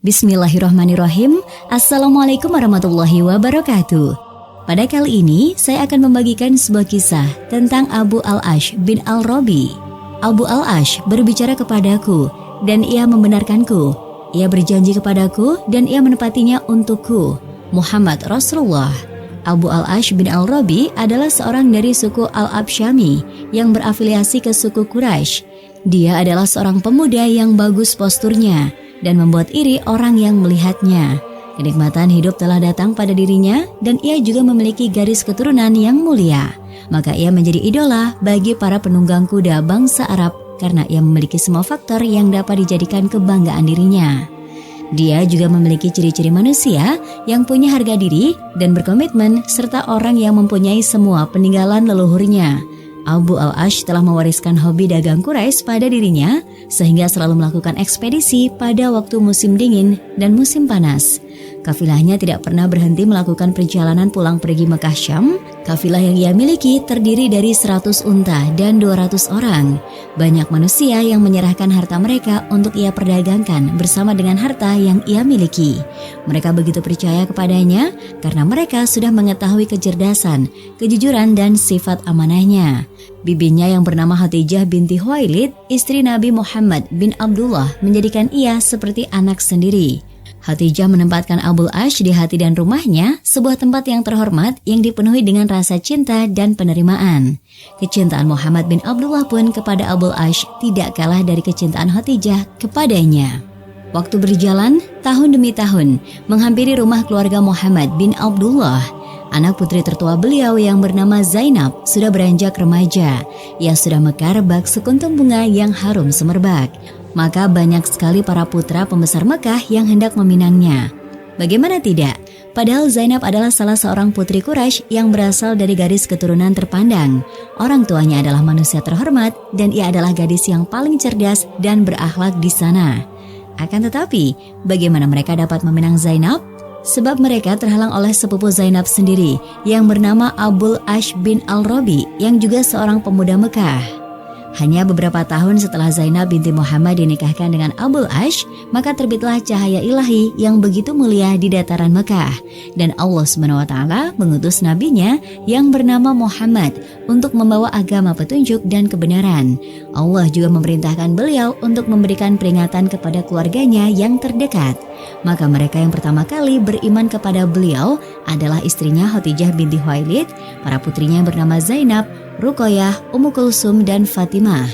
Bismillahirrahmanirrahim. Assalamualaikum warahmatullahi wabarakatuh. Pada kali ini saya akan membagikan sebuah kisah tentang Abu Al-Ash bin Al-Rabi. Abu Al-Ash berbicara kepadaku dan ia membenarkanku. Ia berjanji kepadaku dan ia menepatinya untukku. Muhammad Rasulullah. Abu Al-Ash bin Al-Rabi adalah seorang dari suku Al-Absyami yang berafiliasi ke suku Quraisy. Dia adalah seorang pemuda yang bagus posturnya dan membuat iri orang yang melihatnya. Kenikmatan hidup telah datang pada dirinya dan ia juga memiliki garis keturunan yang mulia. Maka ia menjadi idola bagi para penunggang kuda bangsa Arab karena ia memiliki semua faktor yang dapat dijadikan kebanggaan dirinya. Dia juga memiliki ciri-ciri manusia yang punya harga diri dan berkomitmen serta orang yang mempunyai semua peninggalan leluhurnya. Abu Al-Ash telah mewariskan hobi dagang Quraisy pada dirinya sehingga selalu melakukan ekspedisi pada waktu musim dingin dan musim panas. Kafilahnya tidak pernah berhenti melakukan perjalanan pulang pergi Mekah Syam. Kafilah yang ia miliki terdiri dari 100 unta dan 200 orang. Banyak manusia yang menyerahkan harta mereka untuk ia perdagangkan bersama dengan harta yang ia miliki. Mereka begitu percaya kepadanya karena mereka sudah mengetahui kecerdasan, kejujuran dan sifat amanahnya. Bibinya yang bernama Khadijah binti Khuwailid, istri Nabi Muhammad bin Abdullah, menjadikan ia seperti anak sendiri. Khadijah menempatkan Abu Al-Ash di hati dan rumahnya, sebuah tempat yang terhormat yang dipenuhi dengan rasa cinta dan penerimaan. Kecintaan Muhammad bin Abdullah pun kepada Abu Al-Ash tidak kalah dari kecintaan Khadijah kepadanya. Waktu berjalan, tahun demi tahun, menghampiri rumah keluarga Muhammad bin Abdullah. Anak putri tertua beliau yang bernama Zainab sudah beranjak remaja. Ia sudah mekar bak sekuntum bunga yang harum semerbak. Maka banyak sekali para putra pembesar Mekah yang hendak meminangnya. Bagaimana tidak? Padahal Zainab adalah salah seorang putri Quraisy yang berasal dari garis keturunan terpandang. Orang tuanya adalah manusia terhormat dan ia adalah gadis yang paling cerdas dan berakhlak di sana. Akan tetapi, bagaimana mereka dapat meminang Zainab? Sebab mereka terhalang oleh sepupu Zainab sendiri yang bernama Abu Al-Ash bin Al-Rabi yang juga seorang pemuda Mekah. Hanya beberapa tahun setelah Zainab binti Muhammad dinikahkan dengan Abu Al-Ash, maka terbitlah cahaya ilahi yang begitu mulia di dataran Mekah. Dan Allah SWT mengutus nabinya yang bernama Muhammad untuk membawa agama petunjuk dan kebenaran. Allah juga memerintahkan beliau untuk memberikan peringatan kepada keluarganya yang terdekat. Maka mereka yang pertama kali beriman kepada beliau adalah istrinya Khadijah binti Khuwailid, para putrinya yang bernama Zainab, Ruqayyah, Ummu Kulsum, dan Fatimah.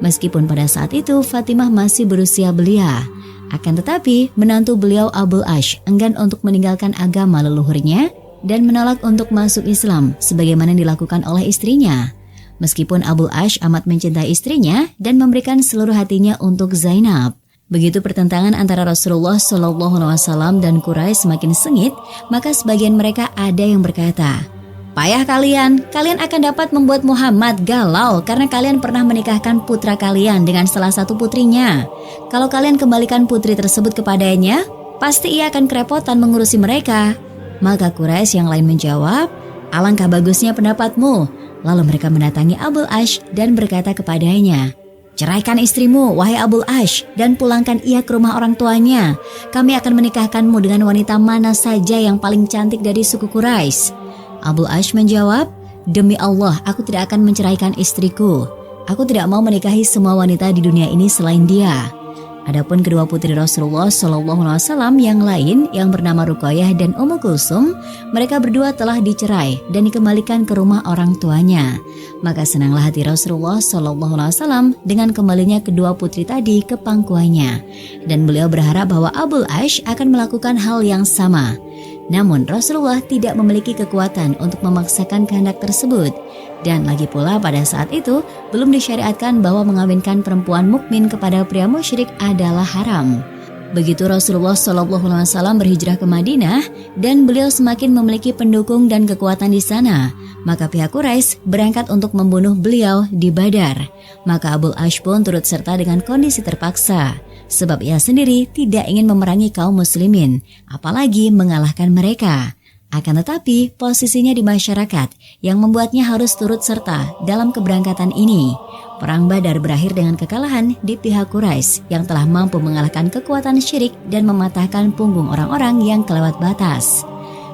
Meskipun pada saat itu Fatimah masih berusia belia. Akan tetapi menantu beliau Abu Al-Ash enggan untuk meninggalkan agama leluhurnya dan menolak untuk masuk Islam sebagaimana dilakukan oleh istrinya. Meskipun Abu Al-Ash amat mencintai istrinya dan memberikan seluruh hatinya untuk Zainab. Begitu pertentangan antara Rasulullah SAW dan Quraisy semakin sengit, maka sebagian mereka ada yang berkata, "Payah kalian akan dapat membuat Muhammad galau karena kalian pernah menikahkan putra kalian dengan salah satu putrinya. Kalau kalian kembalikan putri tersebut kepadanya, pasti ia akan kerepotan mengurusi mereka." Maka Quraisy yang lain menjawab, "Alangkah bagusnya pendapatmu." Lalu mereka mendatangi Abu Al-Ash dan berkata kepadanya, "Ceraikan istrimu, wahai Abu Al-Ash, dan pulangkan ia ke rumah orang tuanya. Kami akan menikahkanmu dengan wanita mana saja yang paling cantik dari suku Quraisy." Abu Al-Ash menjawab, "Demi Allah, aku tidak akan menceraikan istriku. Aku tidak mau menikahi semua wanita di dunia ini selain dia." Adapun kedua putri Rasulullah SAW yang lain yang bernama Ruqayyah dan Ummu Kulsum, mereka berdua telah dicerai dan dikembalikan ke rumah orang tuanya. Maka senanglah hati Rasulullah SAW dengan kembalinya kedua putri tadi ke pangkuannya, dan beliau berharap bahwa Abu Al-Ash akan melakukan hal yang sama. Namun Rasulullah tidak memiliki kekuatan untuk memaksakan kehendak tersebut. Dan lagi pula pada saat itu belum disyariatkan bahwa mengawinkan perempuan mukmin kepada pria musyrik adalah haram. Begitu Rasulullah SAW berhijrah ke Madinah dan beliau semakin memiliki pendukung dan kekuatan di sana, maka pihak Quraisy berangkat untuk membunuh beliau di Badar. Maka Abu Al-Ash pun turut serta dengan kondisi terpaksa. Sebab ia sendiri tidak ingin memerangi kaum muslimin, apalagi mengalahkan mereka. Akan tetapi posisinya di masyarakat yang membuatnya harus turut serta dalam keberangkatan ini. Perang Badar berakhir dengan kekalahan di pihak Quraisy yang telah mampu mengalahkan kekuatan syirik dan mematahkan punggung orang-orang yang kelewat batas.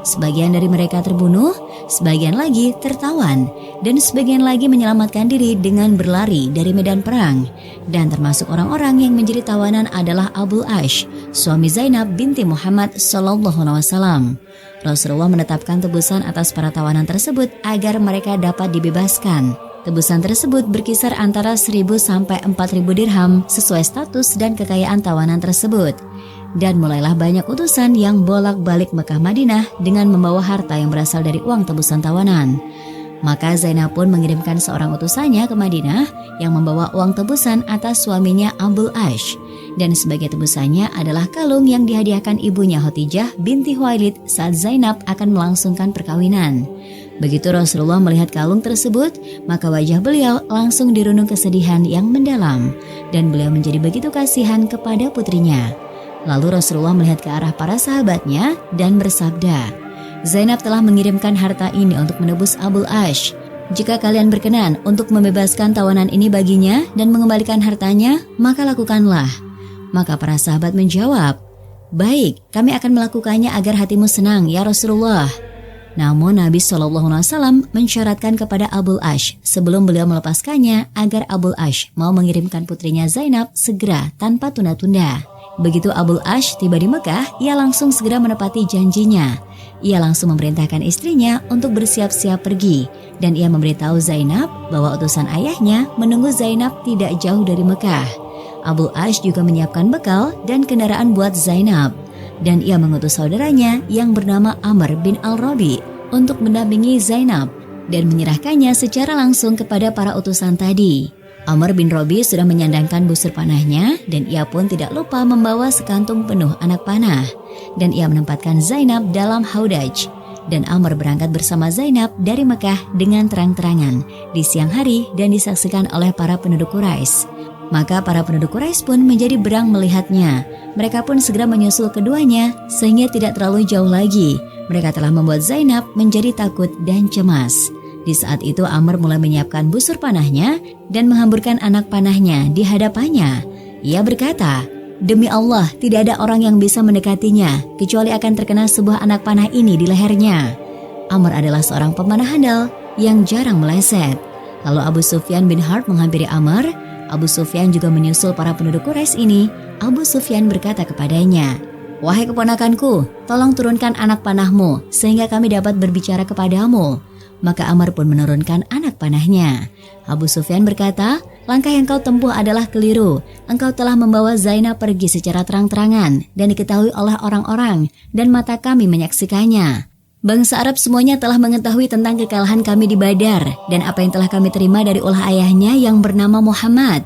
Sebagian dari mereka terbunuh, sebagian lagi tertawan, dan sebagian lagi menyelamatkan diri dengan berlari dari medan perang. Dan termasuk orang-orang yang menjadi tawanan adalah Abul Ash, suami Zainab binti Muhammad SAW. Rasulullah menetapkan tebusan atas para tawanan tersebut agar mereka dapat dibebaskan. Tebusan tersebut berkisar antara 1.000 sampai 4.000 dirham sesuai status dan kekayaan tawanan tersebut. Dan mulailah banyak utusan yang bolak-balik Mekah Madinah dengan membawa harta yang berasal dari uang tebusan tawanan. Maka Zainab pun mengirimkan seorang utusannya ke Madinah yang membawa uang tebusan atas suaminya Abul Ash. Dan sebagai tebusannya adalah kalung yang dihadiahkan ibunya Khadijah binti Khuwailid saat Zainab akan melangsungkan perkawinan. Begitu Rasulullah melihat kalung tersebut, maka wajah beliau langsung dirundung kesedihan yang mendalam. Dan beliau menjadi begitu kasihan kepada putrinya. Lalu Rasulullah melihat ke arah para sahabatnya dan bersabda, Zainab telah mengirimkan harta ini untuk menebus Abul Ash. Jika kalian berkenan untuk membebaskan tawanan ini baginya dan mengembalikan hartanya, maka lakukanlah. Maka para sahabat menjawab, baik, kami akan melakukannya agar hatimu senang, ya Rasulullah. Namun Nabi SAW mensyaratkan kepada Abul Ash sebelum beliau melepaskannya agar Abul Ash mau mengirimkan putrinya Zainab segera tanpa tunda-tunda. Begitu Abul Ash tiba di Mekah, ia langsung segera menepati janjinya. Ia langsung memerintahkan istrinya untuk bersiap-siap pergi. Dan ia memberitahu Zainab bahwa utusan ayahnya menunggu Zainab tidak jauh dari Mekah. Abul Ash juga menyiapkan bekal dan kendaraan buat Zainab. Dan ia mengutus saudaranya yang bernama Amr bin Al-Rabi untuk mendampingi Zainab dan menyerahkannya secara langsung kepada para utusan tadi. Amr bin Robi sudah menyandangkan busur panahnya dan ia pun tidak lupa membawa sekantung penuh anak panah. Dan ia menempatkan Zainab dalam haudaj. Dan Amr berangkat bersama Zainab dari Mekah dengan terang-terangan di siang hari dan disaksikan oleh para penduduk Quraisy. Maka para penduduk Quraisy pun menjadi berang melihatnya. Mereka pun segera menyusul keduanya sehingga tidak terlalu jauh lagi. Mereka telah membuat Zainab menjadi takut dan cemas. Di saat itu Amr mulai menyiapkan busur panahnya dan menghamburkan anak panahnya di hadapannya. Ia berkata, demi Allah tidak ada orang yang bisa mendekatinya kecuali akan terkena sebuah anak panah ini di lehernya. Amr adalah seorang pemanah handal yang jarang meleset. Lalu Abu Sufyan bin Harb menghampiri Amr. Abu Sufyan juga menyusul para penduduk Quraisy ini. Abu Sufyan berkata kepadanya, wahai keponakanku, tolong turunkan anak panahmu sehingga kami dapat berbicara kepadamu. Maka Amr pun menurunkan anak panahnya. Abu Sufyan berkata, langkah yang kau tempuh adalah keliru. Engkau telah membawa Zainab pergi secara terang-terangan dan diketahui oleh orang-orang dan mata kami menyaksikannya. Bangsa Arab semuanya telah mengetahui tentang kekalahan kami di Badar dan apa yang telah kami terima dari ulah ayahnya yang bernama Muhammad.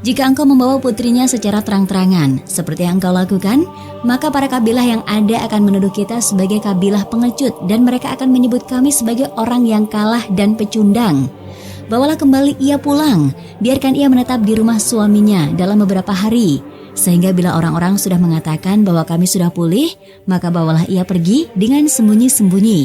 Jika engkau membawa putrinya secara terang-terangan seperti yang engkau lakukan, maka para kabilah yang ada akan menuduh kita sebagai kabilah pengecut dan mereka akan menyebut kami sebagai orang yang kalah dan pecundang. Bawalah kembali ia pulang, biarkan ia menetap di rumah suaminya dalam beberapa hari. Sehingga bila orang-orang sudah mengatakan bahwa kami sudah pulih, maka bawalah ia pergi dengan sembunyi-sembunyi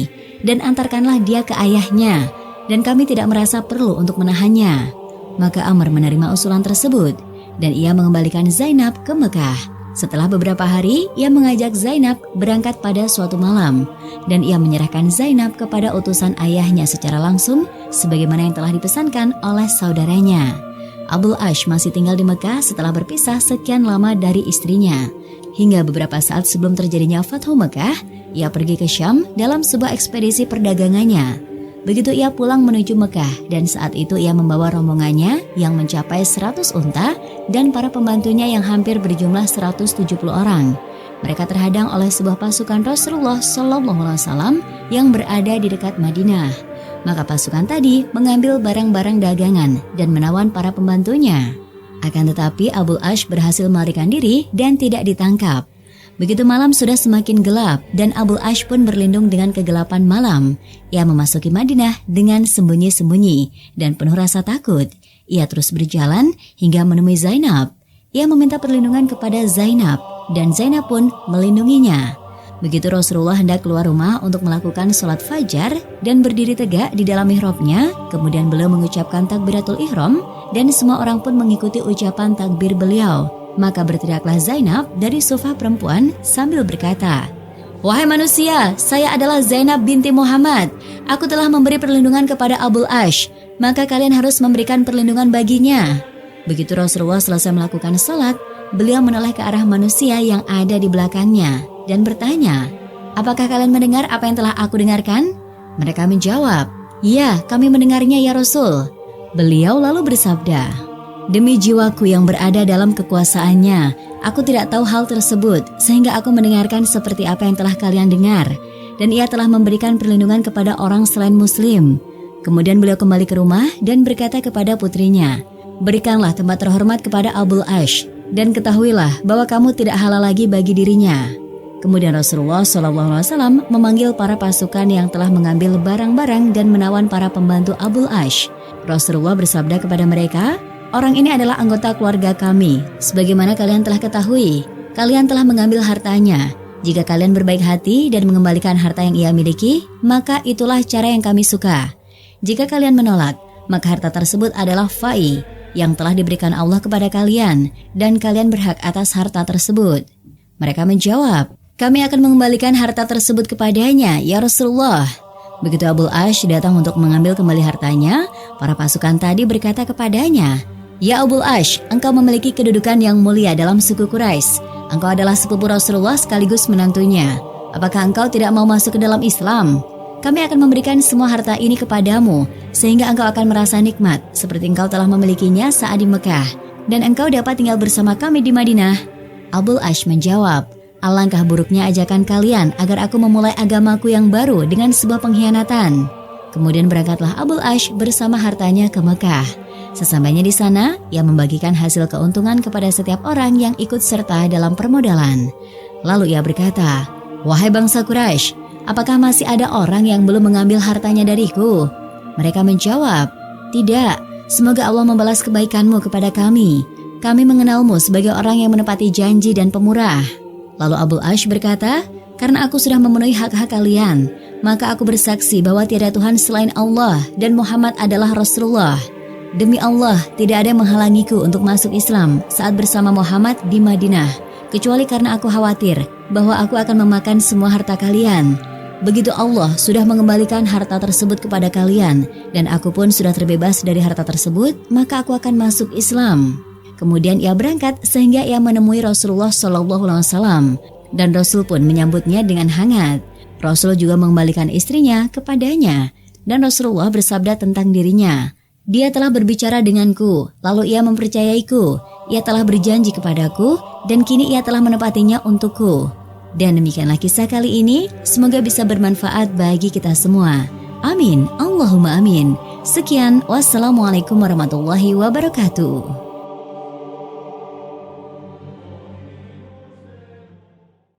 dan antarkanlah dia ke ayahnya. Dan kami tidak merasa perlu untuk menahannya. Maka Amr menerima usulan tersebut dan ia mengembalikan Zainab ke Mekah. Setelah beberapa hari, ia mengajak Zainab berangkat pada suatu malam dan ia menyerahkan Zainab kepada utusan ayahnya secara langsung sebagaimana yang telah dipesankan oleh saudaranya. Abul Ash masih tinggal di Mekah setelah berpisah sekian lama dari istrinya. Hingga beberapa saat sebelum terjadinya Fathu Mekah, ia pergi ke Syam dalam sebuah ekspedisi perdagangannya. Begitu ia pulang menuju Mekah dan saat itu ia membawa rombongannya yang mencapai 100 unta dan para pembantunya yang hampir berjumlah 170 orang. Mereka terhadang oleh sebuah pasukan Rasulullah SAW yang berada di dekat Madinah. Maka pasukan tadi mengambil barang-barang dagangan dan menawan para pembantunya. Akan tetapi Abul Ash berhasil melarikan diri dan tidak ditangkap. Begitu malam sudah semakin gelap dan Abul Ash pun berlindung dengan kegelapan malam. Ia memasuki Madinah dengan sembunyi-sembunyi dan penuh rasa takut. Ia terus berjalan hingga menemui Zainab. Ia meminta perlindungan kepada Zainab dan Zainab pun melindunginya. Begitu Rasulullah hendak keluar rumah untuk melakukan sholat fajar dan berdiri tegak di dalam mihrabnya, kemudian beliau mengucapkan takbiratul ihram dan semua orang pun mengikuti ucapan takbir beliau. Maka berteriaklah Zainab dari sofa perempuan sambil berkata, "Wahai manusia, saya adalah Zainab binti Muhammad. Aku telah memberi perlindungan kepada Abul Ash, maka kalian harus memberikan perlindungan baginya." Begitu Rasulullah selesai melakukan sholat, beliau menoleh ke arah manusia yang ada di belakangnya dan bertanya, "Apakah kalian mendengar apa yang telah aku dengarkan?" Mereka menjawab, "Ya, kami mendengarnya ya Rasul." Beliau lalu bersabda, "Demi jiwaku yang berada dalam kekuasaannya, aku tidak tahu hal tersebut sehingga aku mendengarkan seperti apa yang telah kalian dengar. Dan ia telah memberikan perlindungan kepada orang selain muslim." Kemudian beliau kembali ke rumah dan berkata kepada putrinya, "Berikanlah tempat terhormat kepada Abul Ash dan ketahuilah bahwa kamu tidak halal lagi bagi dirinya." Kemudian Rasulullah SAW memanggil para pasukan yang telah mengambil barang-barang dan menawan para pembantu Abul Ash. Rasulullah bersabda kepada mereka, "Orang ini adalah anggota keluarga kami. Sebagaimana kalian telah ketahui, kalian telah mengambil hartanya. Jika kalian berbaik hati dan mengembalikan harta yang ia miliki, maka itulah cara yang kami suka. Jika kalian menolak, maka harta tersebut adalah fai yang telah diberikan Allah kepada kalian dan kalian berhak atas harta tersebut." Mereka menjawab, "Kami akan mengembalikan harta tersebut kepadanya, ya Rasulullah." Begitu Abul Ash datang untuk mengambil kembali hartanya, para pasukan tadi berkata kepadanya, "Ya Abul Ash, engkau memiliki kedudukan yang mulia dalam suku Quraisy. Engkau adalah sepupu Rasulullah sekaligus menantunya. Apakah engkau tidak mau masuk ke dalam Islam? Kami akan memberikan semua harta ini kepadamu, sehingga engkau akan merasa nikmat seperti engkau telah memilikinya saat di Mekah, dan engkau dapat tinggal bersama kami di Madinah." Abul Ash menjawab, "Alangkah buruknya ajakan kalian agar aku memulai agamaku yang baru dengan sebuah pengkhianatan." Kemudian berangkatlah Abul Ash bersama hartanya ke Mekah. Sesampainya di sana, ia membagikan hasil keuntungan kepada setiap orang yang ikut serta dalam permodalan. Lalu ia berkata, "Wahai bangsa Quraisy, apakah masih ada orang yang belum mengambil hartanya dariku?" Mereka menjawab, "Tidak, semoga Allah membalas kebaikanmu kepada kami. Kami mengenalmu sebagai orang yang menepati janji dan pemurah." Lalu Abul Ash berkata, "Karena aku sudah memenuhi hak-hak kalian, maka aku bersaksi bahwa tiada Tuhan selain Allah dan Muhammad adalah Rasulullah. Demi Allah, tidak ada yang menghalangiku untuk masuk Islam saat bersama Muhammad di Madinah, kecuali karena aku khawatir bahwa aku akan memakan semua harta kalian. Begitu Allah sudah mengembalikan harta tersebut kepada kalian, dan aku pun sudah terbebas dari harta tersebut, maka aku akan masuk Islam." Kemudian ia berangkat sehingga ia menemui Rasulullah SAW, dan Rasul pun menyambutnya dengan hangat. Rasul juga mengembalikan istrinya kepadanya, dan Rasulullah bersabda tentang dirinya, "Dia telah berbicara denganku, lalu ia mempercayaiku. Ia telah berjanji kepadaku, dan kini ia telah menepatinya untukku." Dan demikianlah kisah kali ini, semoga bisa bermanfaat bagi kita semua. Amin, Allahumma amin. Sekian, wassalamualaikum warahmatullahi wabarakatuh.